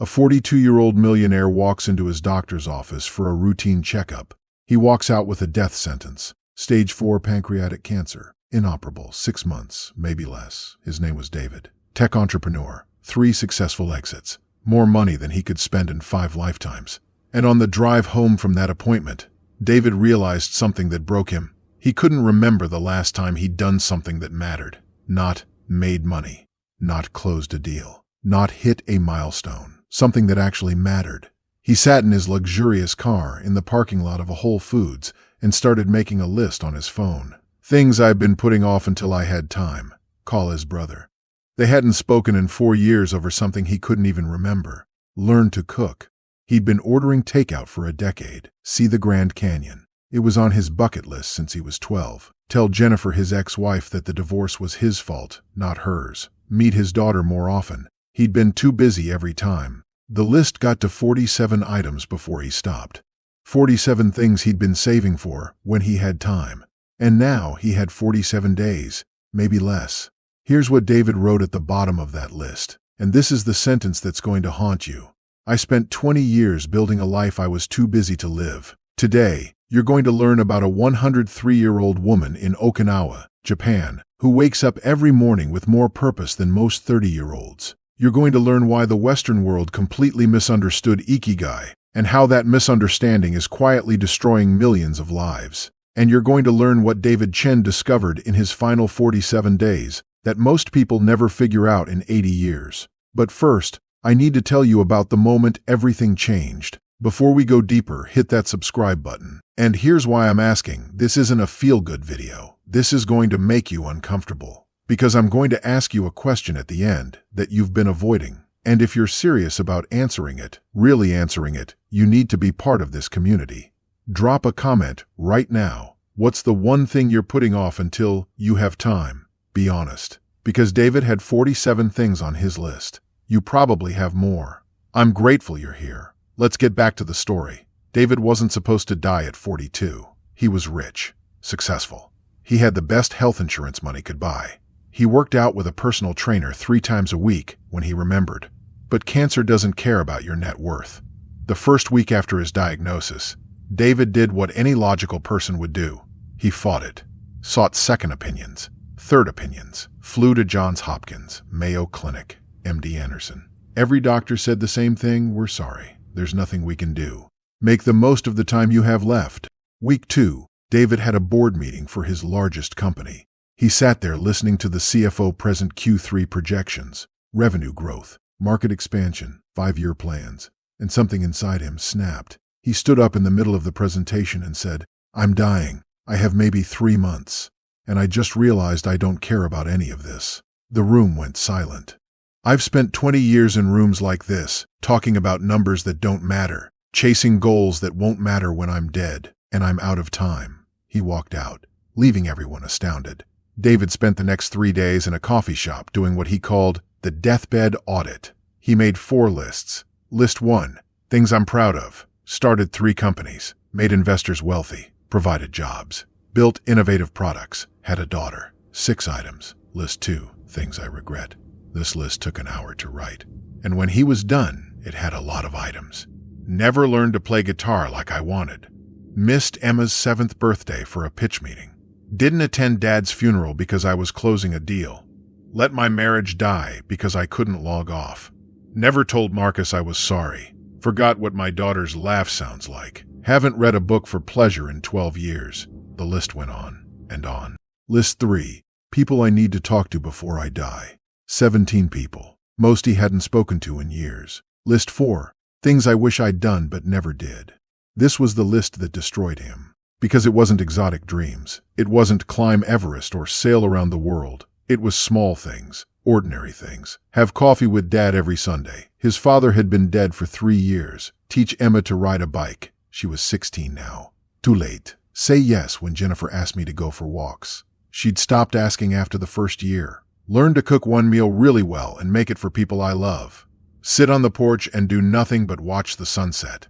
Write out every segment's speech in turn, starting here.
A 42-year-old millionaire walks into his doctor's office for a routine checkup. He walks out with a death sentence. Stage 4 pancreatic cancer. Inoperable. 6 months, maybe less. His name was David. Tech entrepreneur. 3 successful exits. More money than he could spend in 5 lifetimes. And on the drive home from that appointment, David realized something that broke him. He couldn't remember the last time he'd done something that mattered. Not made money. Not closed a deal. Not hit a milestone. Something that actually mattered. He sat in his luxurious car in the parking lot of a Whole Foods and started making a list on his phone. Things I've been putting off until I had time. Call his brother. They hadn't spoken in 4 years over something he couldn't even remember. Learn to cook. He'd been ordering takeout for a decade. See the Grand Canyon. It was on his bucket list since he was 12. Tell Jennifer, his ex-wife, that the divorce was his fault, not hers. Meet his daughter more often. He'd been too busy every time. The list got to 47 items before he stopped. 47 things he'd been saving for when he had time. And now he had 47 days, maybe less. Here's what David wrote at the bottom of that list. And this is the sentence that's going to haunt you. I spent 20 years building a life I was too busy to live. Today, you're going to learn about a 103-year-old woman in Okinawa, Japan, who wakes up every morning with more purpose than most 30-year-olds. You're going to learn why the Western world completely misunderstood Ikigai and how that misunderstanding is quietly destroying millions of lives. And you're going to learn what David Chen discovered in his final 47 days that most people never figure out in 80 years. But first, I need to tell you about the moment everything changed. Before we go deeper, hit that subscribe button. And here's why I'm asking. This isn't a feel-good video. This is going to make you uncomfortable. Because I'm going to ask you a question at the end that you've been avoiding. And if you're serious about answering it, really answering it, you need to be part of this community. Drop a comment right now. What's the one thing you're putting off until you have time? Be honest. Because David had 47 things on his list. You probably have more. I'm grateful you're here. Let's get back to the story. David wasn't supposed to die at 42. He was rich, successful. He had the best health insurance money could buy. He worked out with a personal trainer 3 times a week when he remembered. But cancer doesn't care about your net worth. The first week after his diagnosis, David did what any logical person would do. He fought it, sought second opinions, third opinions, flew to Johns Hopkins, Mayo Clinic, MD Anderson. Every doctor said the same thing: we're sorry, there's nothing we can do. Make the most of the time you have left. Week 2, David had a board meeting for his largest company. He sat there listening to the CFO present Q3 projections, revenue growth, market expansion, 5-year plans, and something inside him snapped. He stood up in the middle of the presentation and said, "I'm dying. I have maybe 3 months. And I just realized I don't care about any of this." The room went silent. I've spent 20 years in rooms like this, talking about numbers that don't matter, chasing goals that won't matter when I'm dead, and I'm out of time. He walked out, leaving everyone astounded. David spent the next 3 days in a coffee shop doing what he called the deathbed audit. He made 4 lists. List 1, things I'm proud of. Started 3 companies, made investors wealthy, provided jobs, built innovative products, had a daughter. 6 items. List 2, things I regret. This list took an hour to write. And when he was done, it had a lot of items. Never learned to play guitar like I wanted. Missed Emma's 7th birthday for a pitch meeting. Didn't attend Dad's funeral because I was closing a deal. Let my marriage die because I couldn't log off. Never told Marcus I was sorry. Forgot what my daughter's laugh sounds like. Haven't read a book for pleasure in 12 years. The list went on and on. List 3, people I need to talk to before I die. 17 people. Most he hadn't spoken to in years. List 4, things I wish I'd done but never did. This was the list that destroyed him. Because it wasn't exotic dreams. It wasn't climb Everest or sail around the world. It was small things, ordinary things. Have coffee with Dad every Sunday. His father had been dead for 3 years. Teach Emma to ride a bike. She was 16 now. Too late. Say yes when Jennifer asked me to go for walks. She'd stopped asking after the first year. Learn to cook one meal really well and make it for people I love. Sit on the porch and do nothing but watch the sunset.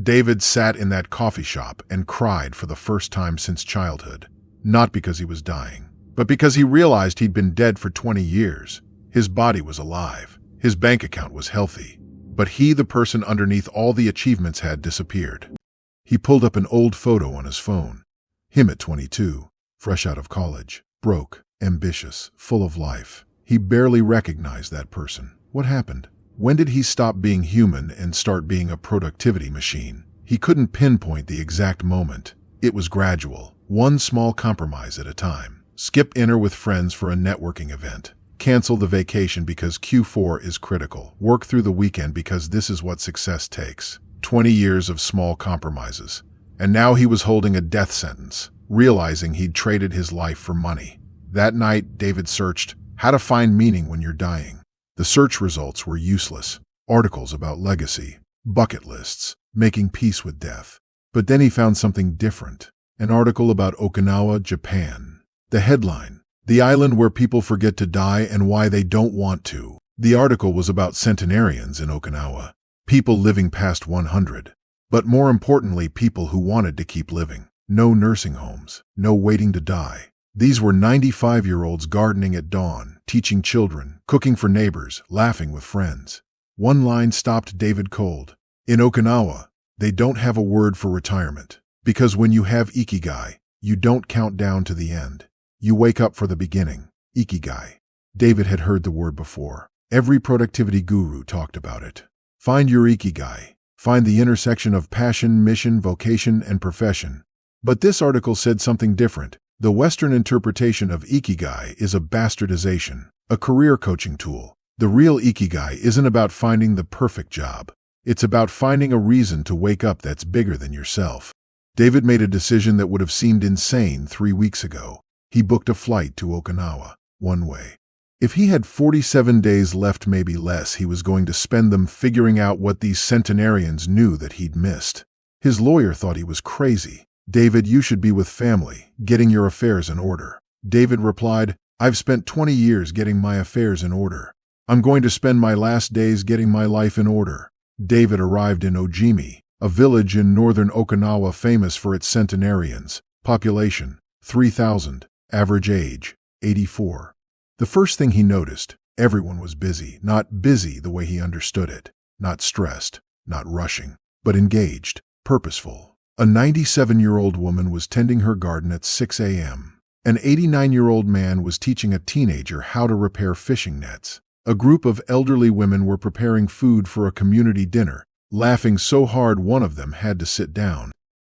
David sat in that coffee shop and cried for the first time since childhood. Not because he was dying, but because he realized he'd been dead for 20 years. His body was alive. His bank account was healthy. But he, the person underneath all the achievements, had disappeared. He pulled up an old photo on his phone. Him at 22, fresh out of college, broke, ambitious, full of life. He barely recognized that person. What happened? When did he stop being human and start being a productivity machine? He couldn't pinpoint the exact moment. It was gradual, one small compromise at a time. Skip dinner with friends for a networking event. Cancel the vacation because Q4 is critical. Work through the weekend because this is what success takes. 20 years of small compromises. And now he was holding a death sentence, realizing he'd traded his life for money. That night, David searched how to find meaning when you're dying. The search results were useless. Articles about legacy, bucket lists, making peace with death. But then he found something different. An article about Okinawa, Japan. The headline: the island where people forget to die and why they don't want to. The article was about centenarians in Okinawa, people living past 100. But more importantly, people who wanted to keep living. No nursing homes, no waiting to die. These were 95-year-olds gardening at dawn, teaching children, cooking for neighbors, laughing with friends. One line stopped David cold. In Okinawa, they don't have a word for retirement. Because when you have Ikigai, you don't count down to the end. You wake up for the beginning. Ikigai. David had heard the word before. Every productivity guru talked about it. Find your Ikigai. Find the intersection of passion, mission, vocation, and profession. But this article said something different. The Western interpretation of Ikigai is a bastardization, a career coaching tool. The real Ikigai isn't about finding the perfect job. It's about finding a reason to wake up that's bigger than yourself. David made a decision that would have seemed insane 3 weeks ago. He booked a flight to Okinawa, one way. If he had 47 days left, maybe less, he was going to spend them figuring out what these centenarians knew that he'd missed. His lawyer thought he was crazy. David, you should be with family, getting your affairs in order. David replied, I've spent 20 years getting my affairs in order. I'm going to spend my last days getting my life in order. David arrived in Ojimi, a village in northern Okinawa famous for its centenarians. Population, 3,000. Average age, 84. The first thing he noticed, everyone was busy. Not busy the way he understood it. Not stressed, not rushing, but engaged, purposeful. A 97-year-old woman was tending her garden at 6 a.m. An 89-year-old man was teaching a teenager how to repair fishing nets. A group of elderly women were preparing food for a community dinner, laughing so hard one of them had to sit down.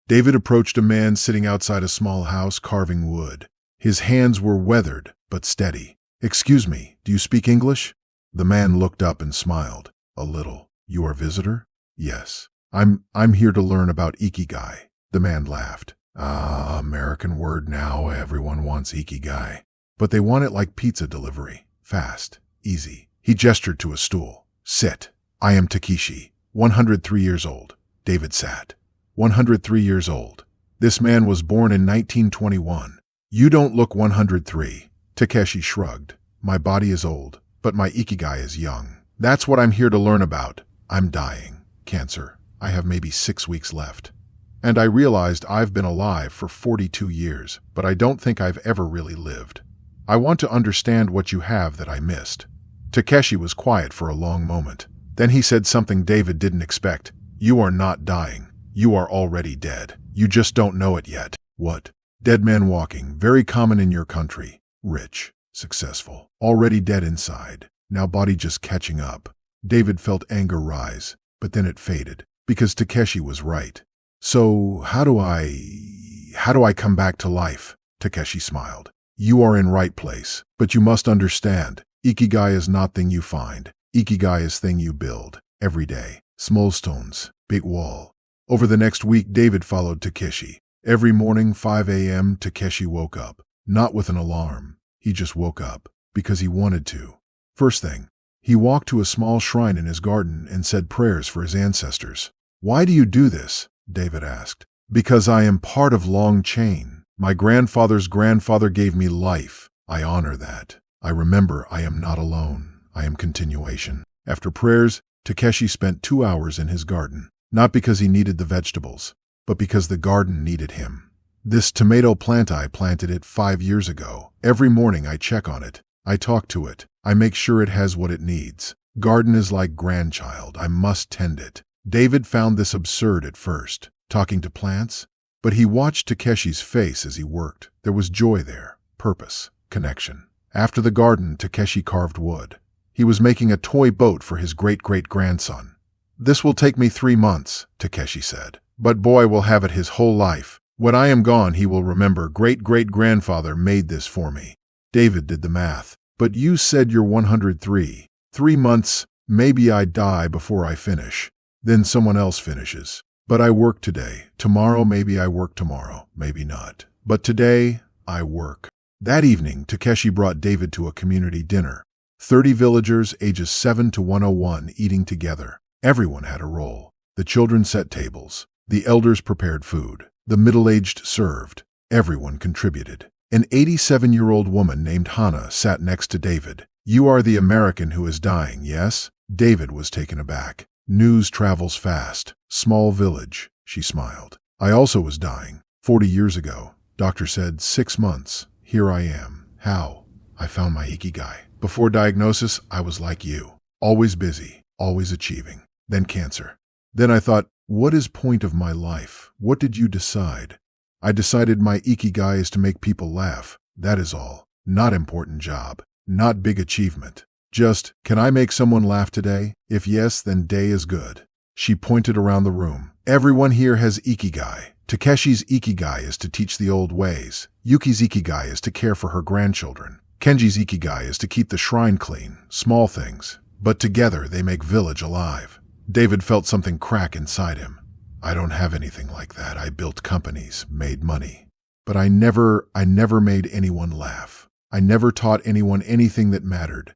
David approached a man sitting outside a small house carving wood. His hands were weathered, but steady. Excuse me, do you speak English? The man looked up and smiled. A little. You are a visitor? Yes. I'm here to learn about Ikigai. The man laughed. American word now. Everyone wants Ikigai. But they want it like pizza delivery. Fast. Easy. He gestured to a stool. Sit. I am Takeshi, 103 years old. David sat. 103 years old. This man was born in 1921. You don't look 103. Takeshi shrugged. My body is old, but my Ikigai is young. That's what I'm here to learn about. I'm dying. Cancer. I have maybe 6 weeks left. And I realized I've been alive for 42 years, but I don't think I've ever really lived. I want to understand what you have that I missed. Takeshi was quiet for a long moment. Then he said something David didn't expect. You are not dying. You are already dead. You just don't know it yet. What? Dead man walking, very common in your country. Rich, successful, already dead inside. Now body just catching up. David felt anger rise, but then it faded, because Takeshi was right. So, how do I come back to life? Takeshi smiled. You are in right place, but you must understand, Ikigai is not thing you find. Ikigai is thing you build, every day. Small stones, big wall. Over the next week, David followed Takeshi. Every morning, 5 a.m., Takeshi woke up. Not with an alarm. He just woke up, because he wanted to. First thing, he walked to a small shrine in his garden and said prayers for his ancestors. Why do you do this? David asked. Because I am part of long chain. My grandfather's grandfather gave me life. I honor that. I remember I am not alone. I am continuation. After prayers, Takeshi spent 2 hours in his garden. Not because he needed the vegetables, but because the garden needed him. This tomato plant, I planted it 5 years ago. Every morning I check on it. I talk to it. I make sure it has what it needs. Garden is like grandchild. I must tend it. David found this absurd at first, talking to plants. But he watched Takeshi's face as he worked. There was joy there, purpose, connection. After the garden, Takeshi carved wood. He was making a toy boat for his great-great-grandson. "This will take me 3 months," Takeshi said. "But boy will have it his whole life. When I am gone, he will remember great-great-grandfather made this for me." David did the math. "But you said you're 103. 3 months, maybe I die before I finish. Then someone else finishes. But I work today. Tomorrow maybe I work tomorrow. Maybe not. But today, I work." That evening, Takeshi brought David to a community dinner. 30 villagers ages 7 to 101 eating together. Everyone had a role. The children set tables. The elders prepared food. The middle-aged served. Everyone contributed. An 87-year-old woman named Hana sat next to David. "You are the American who is dying, yes?" David was taken aback. "News travels fast. Small village," she smiled. "I also was dying. 40 years ago. Doctor said 6 months. Here I am. How? I found my Ikigai. Before diagnosis, I was like you. Always busy. Always achieving. Then cancer. Then I thought, what is point of my life? What did you decide? I decided my Ikigai is to make people laugh. That is all. Not important job. Not big achievement. Just, can I make someone laugh today? If yes, then day is good." She pointed around the room. "Everyone here has Ikigai. Takeshi's Ikigai is to teach the old ways. Yuki's Ikigai is to care for her grandchildren. Kenji's Ikigai is to keep the shrine clean. Small things. But together they make village alive." David felt something crack inside him. "I don't have anything like that. I built companies, made money. But I never made anyone laugh. I never taught anyone anything that mattered.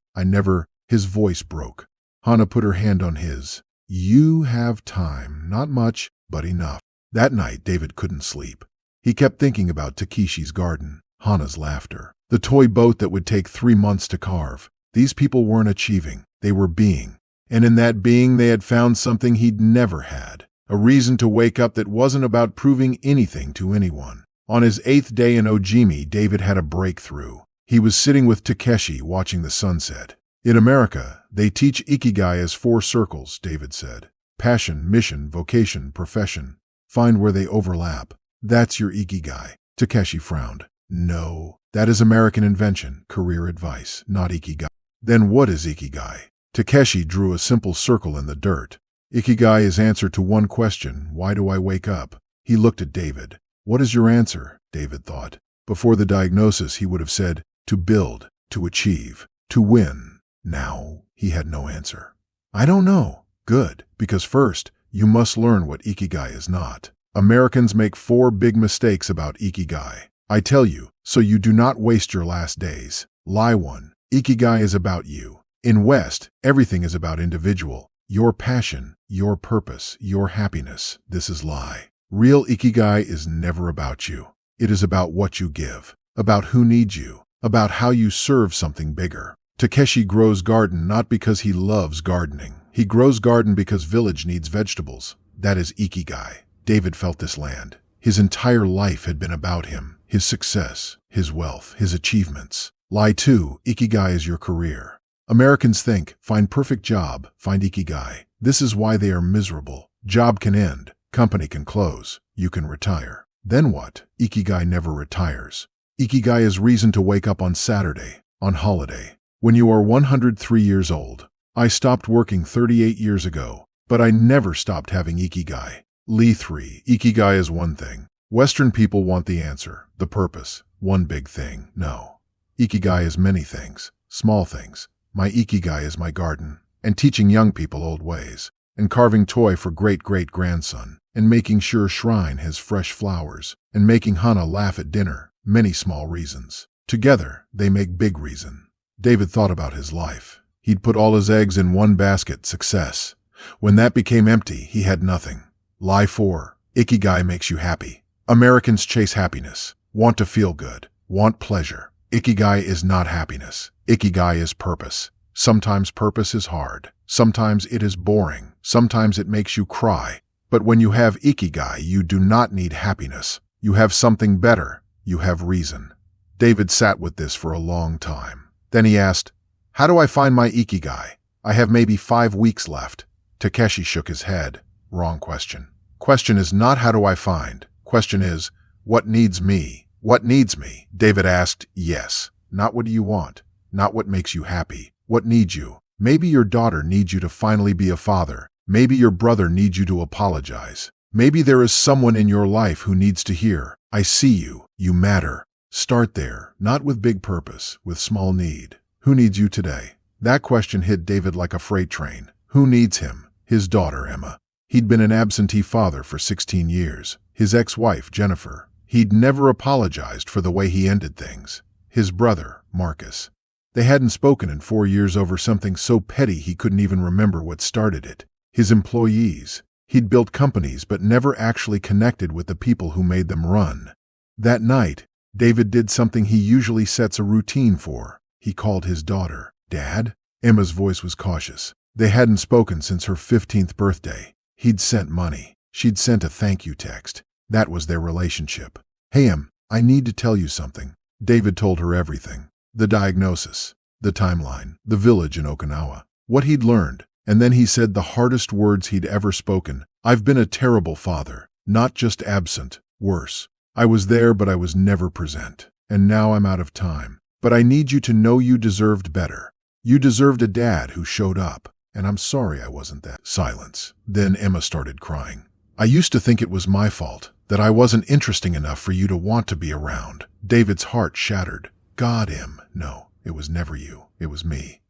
His voice broke. Hana put her hand on his. "You have time. Not much, but enough." That night, David couldn't sleep. He kept thinking about Takeshi's garden, Hana's laughter, the toy boat that would take 3 months to carve. These people weren't achieving. They were being. And in that being, they had found something he'd never had. A reason to wake up that wasn't about proving anything to anyone. On his 8th day in Ojimi, David had a breakthrough. He was sitting with Takeshi watching the sunset. "In America, they teach Ikigai as 4 circles," David said. "Passion, mission, vocation, profession. Find where they overlap. That's your Ikigai." Takeshi frowned. "No, that is American invention, career advice, not Ikigai." "Then what is Ikigai?" Takeshi drew a simple circle in the dirt. "Ikigai is answer to one question, why do I wake up?" He looked at David. "What is your answer?" David thought. Before the diagnosis, he would have said, to build, to achieve, to win. Now, he had no answer. "I don't know." "Good, because first, you must learn what Ikigai is not." Americans make 4 big mistakes about Ikigai. I tell you, so you do not waste your last days. Lie 1. Ikigai is about you. In West, everything is about individual. Your passion, your purpose, your happiness. This is lie. Real Ikigai is never about you. It is about what you give, about who needs you, about how you serve something bigger. Takeshi grows garden not because he loves gardening. He grows garden because village needs vegetables. That is Ikigai. David felt this land. His entire life had been about him, his success, his wealth, his achievements. Lie 2, Ikigai is your career. Americans think, find perfect job, find Ikigai. This is why they are miserable. Job can end, company can close, you can retire. Then what? Ikigai never retires. Ikigai is reason to wake up on Saturday, on holiday. When you are 103 years old. I stopped working 38 years ago, but I never stopped having Ikigai. Lee 3, Ikigai is one thing. Western people want the answer, the purpose, one big thing. No. Ikigai is many things, small things. My Ikigai is my garden, and teaching young people old ways, and carving toy for great-great-grandson, and making sure shrine has fresh flowers, and making Hana laugh at dinner. Many small reasons. Together, they make big reason. David thought about his life. He'd put all his eggs in one basket, success. When that became empty, he had nothing. Lie 4. Ikigai makes you happy. Americans chase happiness, want to feel good, want pleasure. Ikigai is not happiness. Ikigai is purpose. Sometimes purpose is hard. Sometimes it is boring. Sometimes it makes you cry. But when you have Ikigai, you do not need happiness. You have something better. You have reason. David sat with this for a long time. Then he asked, how do I find my Ikigai? I have maybe 5 weeks left. Takeshi shook his head. Wrong question. Question is not how do I find. Question is, what needs me? What needs me? David asked, yes. Not what do you want. Not what makes you happy. What needs you? Maybe your daughter needs you to finally be a father. Maybe your brother needs you to apologize. Maybe there is someone in your life who needs to hear, I see you. You matter. Start there, not with big purpose, with small need. Who needs you today? That question hit David like a freight train. Who needs him? His daughter, Emma. He'd been an absentee father for 16 years. His ex-wife, Jennifer. He'd never apologized for the way he ended things. His brother, Marcus. They hadn't spoken in 4 years over something so petty he couldn't even remember what started it. His employees. He'd built companies but never actually connected with the people who made them run. That night, David did something he usually sets a routine for. He called his daughter. Dad? Emma's voice was cautious. They hadn't spoken since her 15th birthday. He'd sent money. She'd sent a thank you text. That was their relationship. Hey, Em, I need to tell you something. David told her everything. The diagnosis, the timeline, the village in Okinawa, what he'd learned. And then he said the hardest words he'd ever spoken. I've been a terrible father, not just absent, worse. I was there, but I was never present. And now I'm out of time. But I need you to know you deserved better. You deserved a dad who showed up. And I'm sorry I wasn't that. Silence. Then Emma started crying. I used to think it was my fault, that I wasn't interesting enough for you to want to be around. David's heart shattered. God, Em, no, it was never you. It was me.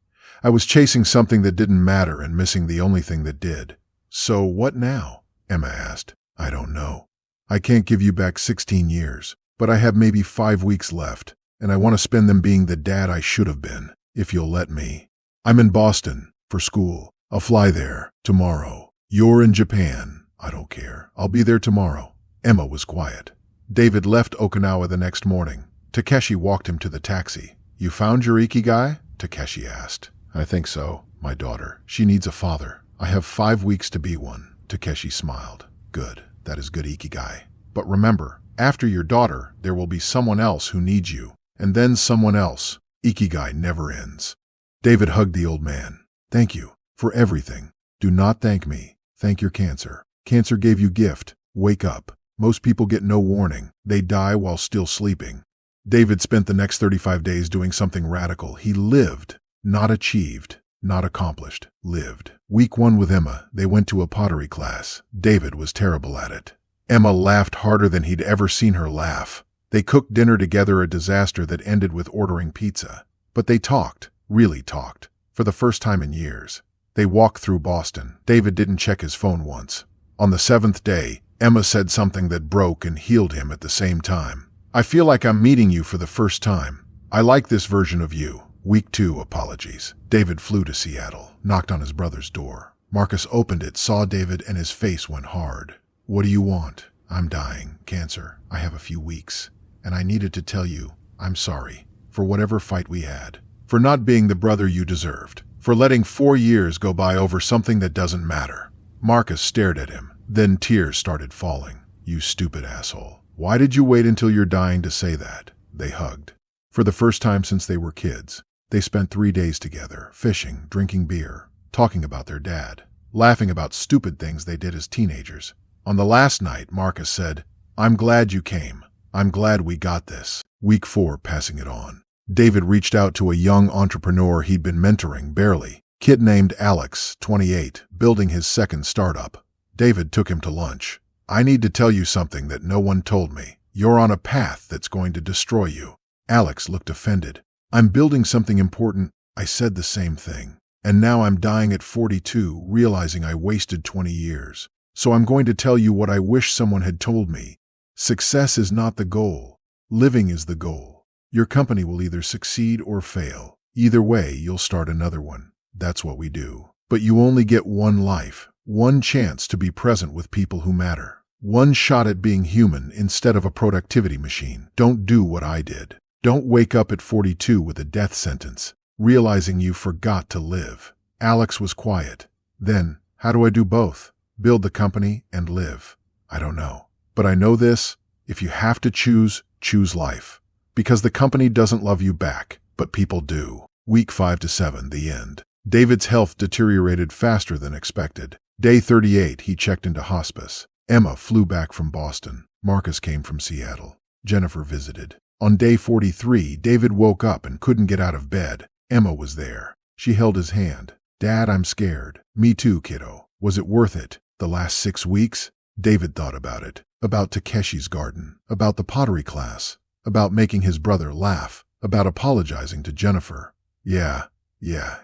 I was chasing something that didn't matter and missing the only thing that did. So what now? Emma asked. I don't know. I can't give you back 16 years, but I have maybe 5 weeks left, and I want to spend them being the dad I should have been, if you'll let me. I'm in Boston, for school. I'll fly there, tomorrow. You're in Japan. I don't care. I'll be there tomorrow. Emma was quiet. David left Okinawa the next morning. Takeshi walked him to the taxi. You found your Ikigai? Takeshi asked. I think so, my daughter. She needs a father. I have 5 weeks to be one. Takeshi smiled. Good. That is good Ikigai. But remember, after your daughter, there will be someone else who needs you. And then someone else. Ikigai never ends. David hugged the old man. Thank you for everything. Do not thank me. Thank your cancer. Cancer gave you gift. Wake up. Most people get no warning. They die while still sleeping. David spent the next 35 days doing something radical. He lived, not achieved, not accomplished, lived. Week 1 with Emma, they went to a pottery class. David was terrible at it. Emma laughed harder than he'd ever seen her laugh. They cooked dinner together, a disaster that ended with ordering pizza. But they talked, really talked, for the first time in years. They walked through Boston. David didn't check his phone once. On the 7th day, Emma said something that broke and healed him at the same time. I feel like I'm meeting you for the first time. I like this version of you. Week 2, apologies. David flew to Seattle, knocked on his brother's door. Marcus opened it, saw David, and his face went hard. What do you want? I'm dying. Cancer. I have a few weeks. And I needed to tell you, I'm sorry. For whatever fight we had. For not being the brother you deserved. For letting 4 years go by over something that doesn't matter. Marcus stared at him. Then tears started falling. You stupid asshole. Why did you wait until you're dying to say that? They hugged. For the first time since they were kids. They spent 3 days together, fishing, drinking beer, talking about their dad, laughing about stupid things they did as teenagers. On the last night, Marcus said, I'm glad you came. I'm glad we got this. Week 4, passing it on. David reached out to a young entrepreneur he'd been mentoring, barely. Kid named Alex, 28, building his second startup. David took him to lunch. I need to tell you something that no one told me. You're on a path that's going to destroy you. Alex looked offended. I'm building something important. I said the same thing. And now I'm dying at 42, realizing I wasted 20 years. So I'm going to tell you what I wish someone had told me. Success is not the goal. Living is the goal. Your company will either succeed or fail. Either way, you'll start another one. That's what we do. But you only get one life. One chance to be present with people who matter. One shot at being human instead of a productivity machine. Don't do what I did. Don't wake up at 42 with a death sentence, realizing you forgot to live. Alex was quiet. Then, how do I do both? Build the company and live? I don't know. But I know this, if you have to choose, choose life. Because the company doesn't love you back, but people do. Week 5 to 7, the end. David's health deteriorated faster than expected. Day 38, he checked into hospice. Emma flew back from Boston. Marcus came from Seattle. Jennifer visited. On day 43, David woke up and couldn't get out of bed. Emma was there. She held his hand. "Dad, I'm scared." "Me too, kiddo." "Was it worth it? The last 6 weeks?" David thought about it. About Takeshi's garden. About the pottery class. About making his brother laugh. About apologizing to Jennifer. Yeah,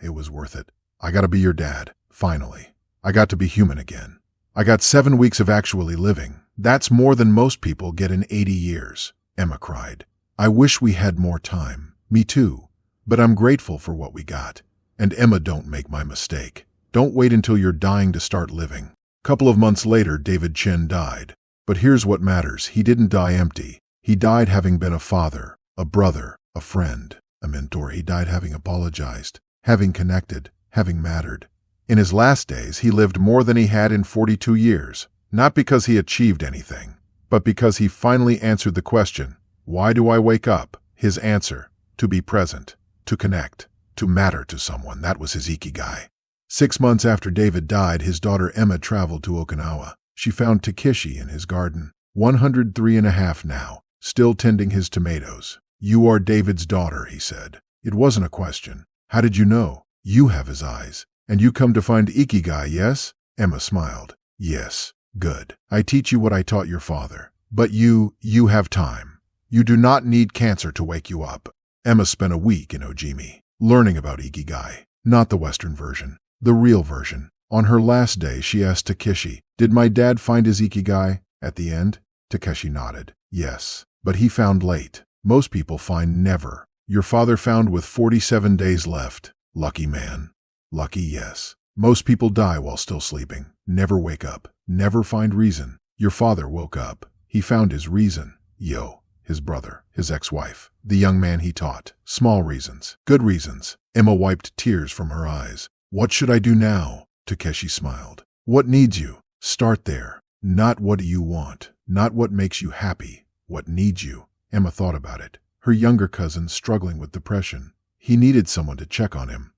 it was worth it. I gotta be your dad, finally. I got to be human again. I got 7 weeks of actually living. That's more than most people get in 80 years. Emma cried. "I wish we had more time." "Me too. But I'm grateful for what we got." And Emma, don't make my mistake. Don't wait until you're dying to start living. Couple of months later, David Chen died. But here's what matters. He didn't die empty. He died having been a father, a brother, a friend, a mentor. He died having apologized, having connected, having mattered. In his last days, he lived more than he had in 42 years, not because he achieved anything, but because he finally answered the question, why do I wake up? His answer, to be present, to connect, to matter to someone. That was his Ikigai. 6 months after David died, his daughter Emma traveled to Okinawa. She found Takeshi in his garden, 103 and a half now, still tending his tomatoes. "You are David's daughter," he said. It wasn't a question. "How did you know?" "You have his eyes. And you come to find Ikigai, yes?" Emma smiled. "Yes. Good. I teach you what I taught your father. But you have time. You do not need cancer to wake you up." Emma spent a week in Ojimi, learning about Ikigai. Not the Western version, the real version. On her last day, she asked Takeshi, "Did my dad find his Ikigai?" At the end, Takeshi nodded. "Yes. But he found late. Most people find never. Your father found with 47 days left. Lucky man." Lucky, yes. Most people die while still sleeping. Never wake up. Never find reason. Your father woke up. He found his reason. His brother, his ex-wife, the young man he taught. Small reasons. Good reasons. Emma wiped tears from her eyes. "What should I do now?" Takeshi smiled. "What needs you? Start there. Not what do you want. Not what makes you happy. What needs you." Emma thought about it. Her younger cousin struggling with depression. He needed someone to check on him.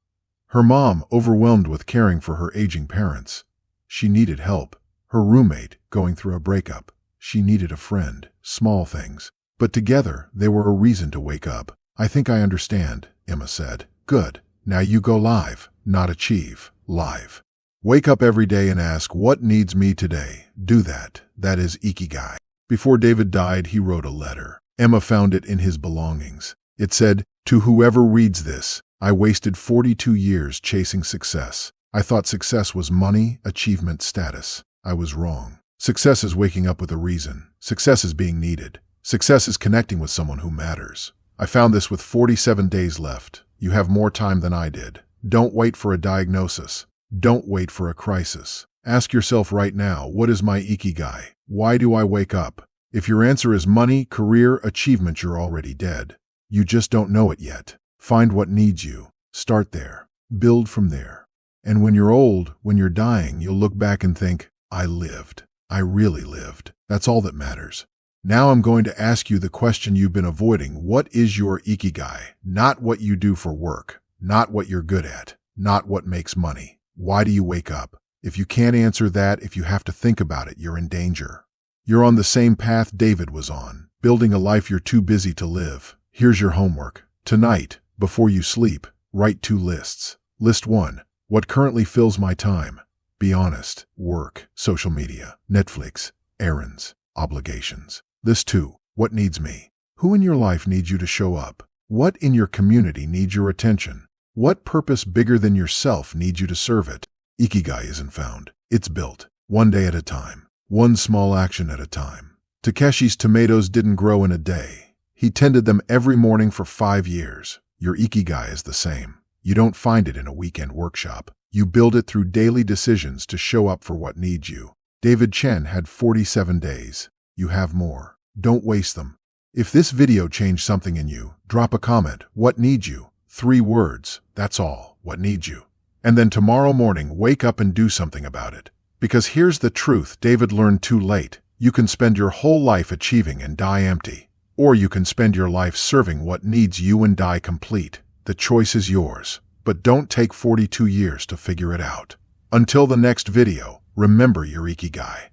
Her mom overwhelmed with caring for her aging parents. She needed help. Her roommate going through a breakup. She needed a friend. Small things. But together, they were a reason to wake up. "I think I understand," Emma said. "Good. Now you go live, not achieve. Live. Wake up every day and ask, what needs me today? Do that. That is Ikigai." Before David died, he wrote a letter. Emma found it in his belongings. It said, "To whoever reads this, I wasted 42 years chasing success. I thought success was money, achievement, status. I was wrong. Success is waking up with a reason. Success is being needed. Success is connecting with someone who matters. I found this with 47 days left. You have more time than I did. Don't wait for a diagnosis. Don't wait for a crisis. Ask yourself right now, what is my Ikigai? Why do I wake up?" If your answer is money, career, achievement, you're already dead. You just don't know it yet. Find what needs you. Start there. Build from there. And when you're old, when you're dying, you'll look back and think, I lived. I really lived. That's all that matters. Now I'm going to ask you the question you've been avoiding. What is your Ikigai? Not what you do for work. Not what you're good at. Not what makes money. Why do you wake up? If you can't answer that, if you have to think about it, you're in danger. You're on the same path David was on, building a life you're too busy to live. Here's your homework. Tonight, before you sleep, write 2 lists. List 1, what currently fills my time? Be honest. Work, social media, Netflix, errands, obligations. List 2, what needs me? Who in your life needs you to show up? What in your community needs your attention? What purpose bigger than yourself needs you to serve it? Ikigai isn't found. It's built, one day at a time, one small action at a time. Takeshi's tomatoes didn't grow in a day. He tended them every morning for 5 years. Your Ikigai is the same. You don't find it in a weekend workshop. You build it through daily decisions to show up for what needs you. David Chen had 47 days. You have more. Don't waste them. If this video changed something in you, drop a comment. What needs you? 3 words. That's all. What needs you? And then tomorrow morning, wake up and do something about it. Because here's the truth David learned too late. You can spend your whole life achieving and die empty. Or you can spend your life serving what needs you and die complete. The choice is yours. but don't take 42 years to figure it out. Until the next video, remember your Ikigai.